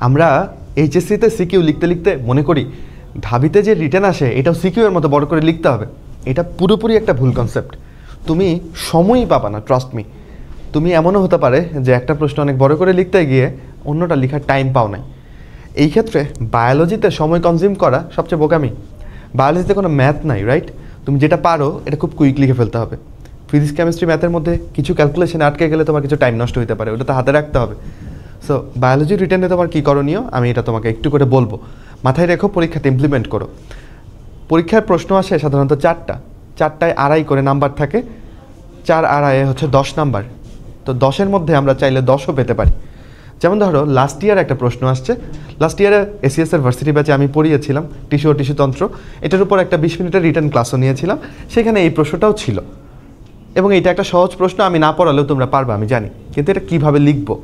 আমরা এইচএসসিতে সিকিউ লিখতে লিখতে মনে করি ঢাবিতে যে রিটেন আসে এটাও সিকিউ এর মতো বড় করে লিখতে হবে। এটা পুরোপুরি একটা ভুল কনসেপ্ট। তুমি সময়ই পাবা না, ট্রাস্ট মি। তুমি এমনও হতে পারে যে একটা প্রশ্ন অনেক বড় করে লিখতে গিয়ে অন্যটা লেখার টাইম পাও নাই। এই ক্ষেত্রে বায়োলজিতে সময় কনজিউম করা সবচেয়ে বোকামি। বায়োলজিতে কোনো ম্যাথ নাই, রাইট? তুমি যেটা পারো এটা খুব কুইক লিখে ফেলতে হবে। ফিজিক্স কেমিস্ট্রি ম্যাথের মধ্যে কিছু ক্যালকুলেশনে আটকে গেলে তোমার কিছু টাইম নষ্ট হতে পারে, ওটা তো হাতে রাখতে হবে। সো বায়োলজি রিটেনে তোমার কী করণীয় আমি এটা তোমাকে একটু করে বলবো। মাথায় রেখো, পরীক্ষাতে ইমপ্লিমেন্ট করো। পরীক্ষার প্রশ্ন আসে সাধারণত চারটায় আড়াই করে নাম্বার থাকে। 4 আড়াইয়ে হচ্ছে 10 নাম্বার। তো 10-এর মধ্যে আমরা চাইলে 10ও পেতে পারি। যেমন ধরো লাস্ট ইয়ার একটা প্রশ্ন আসছে। লাস্ট ইয়ারে এসিএসের ভার্সিটি ব্যাচে আমি পড়িয়েছিলাম টিস্যু ও টিস্যুতন্ত্র। এটার উপর একটা 20 মিনিটের রিটার্ন ক্লাসও নিয়েছিলাম। সেখানে এই প্রশ্নটাও ছিল এবং এটা একটা সহজ প্রশ্ন, আমি না পড়ালেও তোমরা পারবে আমি জানি। কিন্তু এটা কীভাবে লিখবো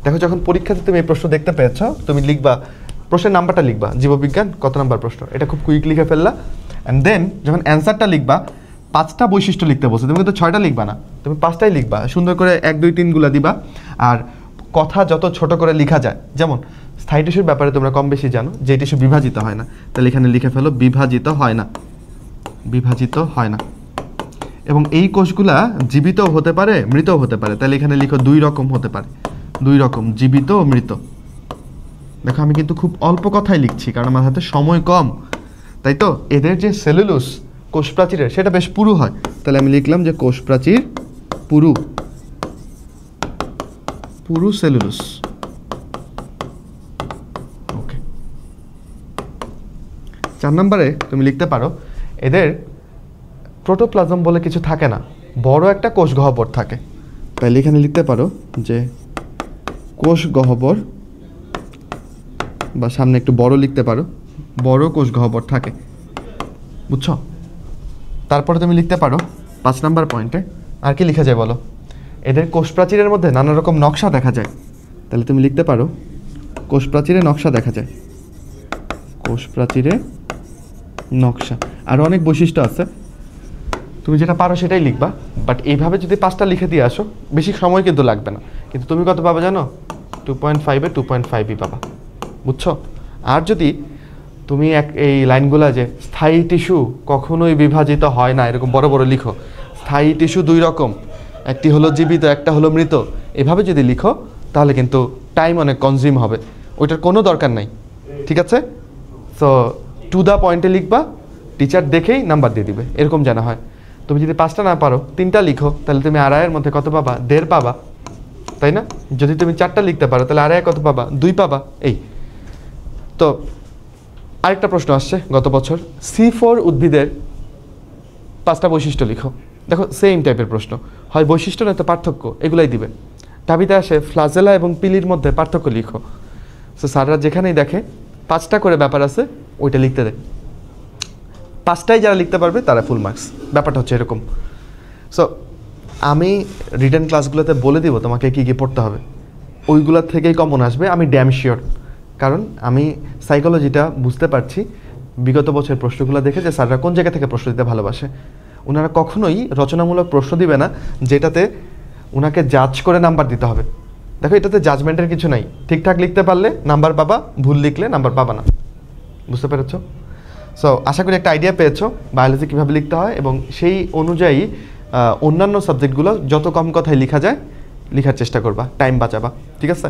দেখো, যখন পরীক্ষাতে তুমি এই প্রশ্ন দেখতে পেয়েছ, তুমি লিখবা, প্রশ্নের নাম্বারটা লিখবা, জীববিজ্ঞান কত নাম্বার প্রশ্ন, এটা খুব কুইক লিখে ফেললা। অ্যান্ড দেন যখন অ্যান্সারটা লিখবা 5টা বৈশিষ্ট্য লিখতে বলছে, তুমি কিন্তু 6টা লিখবা না, তুমি 5টাই লিখবা। সুন্দর করে 1 2 3 দিবা। আর কথা যত ছোট করে লেখা যায়, যেমন স্থায়ী টিস্যুর ব্যাপারে তোমরা কম বেশি জানো যে টিস্যু বিভাজিত হয় না, তাহলে এখানে লিখে ফেলো বিভাজিত হয় না, বিভাজিত হয় না। এবং এই কোষগুলা জীবিতও হতে পারে মৃতও হতে পারে, তাহলে এখানে লিখো 2 রকম হতে পারে, 2 রকম, জীবিত ও মৃত। দেখো আমি কিন্তু খুব অল্প কথাই লিখছি কারণ আমার হাতে সময় কম, তাই তো। এদের যে সেলুলোস কোষ প্রাচীরের সেটা বেশ পুরু হয়, তাহলে আমি লিখলাম যে কোষ প্রাচীর পুরু, পুরু সেলুলোস। ওকে। 4 নম্বরে তুমি লিখতে পারো এদের প্রোটোপ্লাজম বলে কিছু থাকে না, বড় একটা কোষ গহ্বর থাকে। তাহলে এখানে লিখতে পারো যে কোষ গহ্বর, বা সামনে একটু বড় লিখতে পারো, বড় কোষ গহ্বর থাকে, বুঝছো? তারপরে তুমি লিখতে পারো 5 নম্বর পয়েন্টে আর কি লেখা যায় বলো, এদের কোষ প্রাচীরের মধ্যে নানা রকম নকশা দেখা যায়। তাহলে তুমি লিখতে পারো কোষ প্রাচীরে নকশা দেখা যায়, কোষ প্রাচীরে নকশা। আর অনেক বৈশিষ্ট্য আছে, তুমি যেটা পারো সেটাই লিখবা। বাট এইভাবে যদি 5টা লিখে দিয়ে আসো বেশি সময় কিন্তু লাগবে না। কিন্তু তুমি কত পাবা জানো? 2.5-এ 2.5ই পাবা, বুঝছো? আর যদি তুমি এই লাইনগুলো যে স্থায়ী টিস্যু কখনোই বিভাজিত হয় না এরকম বড় বড় লিখো, স্থায়ী টিস্যু 2 রকম, একটি হলো জীবিত একটা হলো মৃত, এভাবে যদি লিখো তাহলে কিন্তু টাইম অনেক কনজিউম হবে, ওইটার কোনো দরকার নাই, ঠিক আছে? সো টু দ্য পয়েন্টে লিখবা, টিচার দেখেই নাম্বার দিয়ে দিবে, এরকম জানা হয়। তুমি যদি 5টা না পারো 3টা লিখো, তাহলে তুমি আড়াইয়ের মধ্যে কত পাবা? 1.5 পাবা, তাই না? যদি তুমি 4টা লিখতে পারো তাহলে আড়াই কত পাবা? 2 পাবা। এই তো আরেকটা প্রশ্ন আসছে গত বছর, C4 উদ্ভিদের 5টা বৈশিষ্ট্য লিখো। দেখো সেম টাইপের প্রশ্ন, হয় বৈশিষ্ট্য নয়তো পার্থক্য, এগুলাই দিবে। ঢাবিতে আসে ফ্লাজেলা এবং পিলির মধ্যে পার্থক্য লিখো। সো স্যাররা যেখানেই দেখে 5টা করে ব্যাপার আছে ওইটা লিখতে দেয়, 5টাই যারা লিখতে পারবে তারা ফুল মার্কস। ব্যাপারটা হচ্ছে এরকম। সো আমি রিটেন ক্লাসগুলোতে বলে দিব তোমাকে কী কী পড়তে হবে, ওইগুলোর থেকেই কমন আসবে, আমি ড্যাম শিওর। কারণ আমি সাইকোলজিটা বুঝতে পারছি বিগত বছরের প্রশ্নগুলো দেখে যে স্যাররা কোন জায়গা থেকে প্রশ্ন দিতে ভালোবাসে। ওনারা কখনোই রচনামূলক প্রশ্ন দিবে না যেটাতে ওনাকে জাজ করে নাম্বার দিতে হবে। দেখো এটাতে জাজমেন্টের কিছু নাই, ঠিকঠাক লিখতে পারলে নাম্বার পাবা, ভুল লিখলে নাম্বার পাবা না, বুঝতে পেরেছো? সো আশা করি একটা আইডিয়া পেয়েছো বায়োলজি কীভাবে লিখতে হয়, এবং সেই অনুযায়ী অন্যান্য সাবজেক্টগুলো যত কম কথায় লেখা যায় লেখার চেষ্টা করবা, টাইম বাঁচাবা, ঠিক আছে?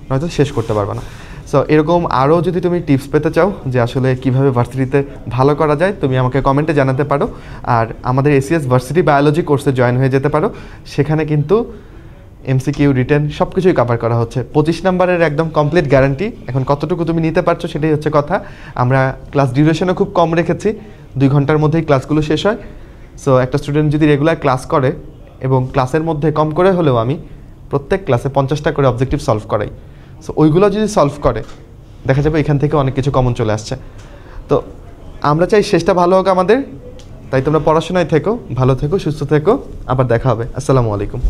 নয়তো শেষ করতে পারবা না। সো এরকম আরও যদি তুমি টিপস পেতে চাও যে আসলে কীভাবে ভার্সিটিতে ভালো করা যায়, তুমি আমাকে কমেন্টে জানাতে পারো। আর আমাদের এসিএস ভার্সিটি বায়োলজি কোর্সে জয়েন হয়ে যেতে পারো, সেখানে কিন্তু এমসিকিউ রিটেন সব কিছুই কভার করা হচ্ছে। 25 নম্বরের একদম কমপ্লিট গ্যারান্টি। এখন কতটুকু তুমি নিতে পারছো সেটাই হচ্ছে কথা। আমরা ক্লাস ডিউরেশনও খুব কম রেখেছি, 2 ঘন্টার মধ্যেই ক্লাসগুলো শেষ হয়। সো একটা স্টুডেন্ট যদি রেগুলার ক্লাস করে এবং ক্লাসের মধ্যে কম করে হলেও আমি প্রত্যেক ক্লাসে 50টা করে অবজেক্টিভ সলভ করাই। সো ওইগুলো যদি সলভ করে দেখা যাবে এখান থেকে অনেক কিছু কমন চলে আসছে। তো আমরা চাই শেষটা ভালো হোক আমাদের, তাই তোমরা পড়াশোনায় থেকো, ভালো থেকো, সুস্থ থেকো। আবার দেখা হবে। আসসালামু আলাইকুম।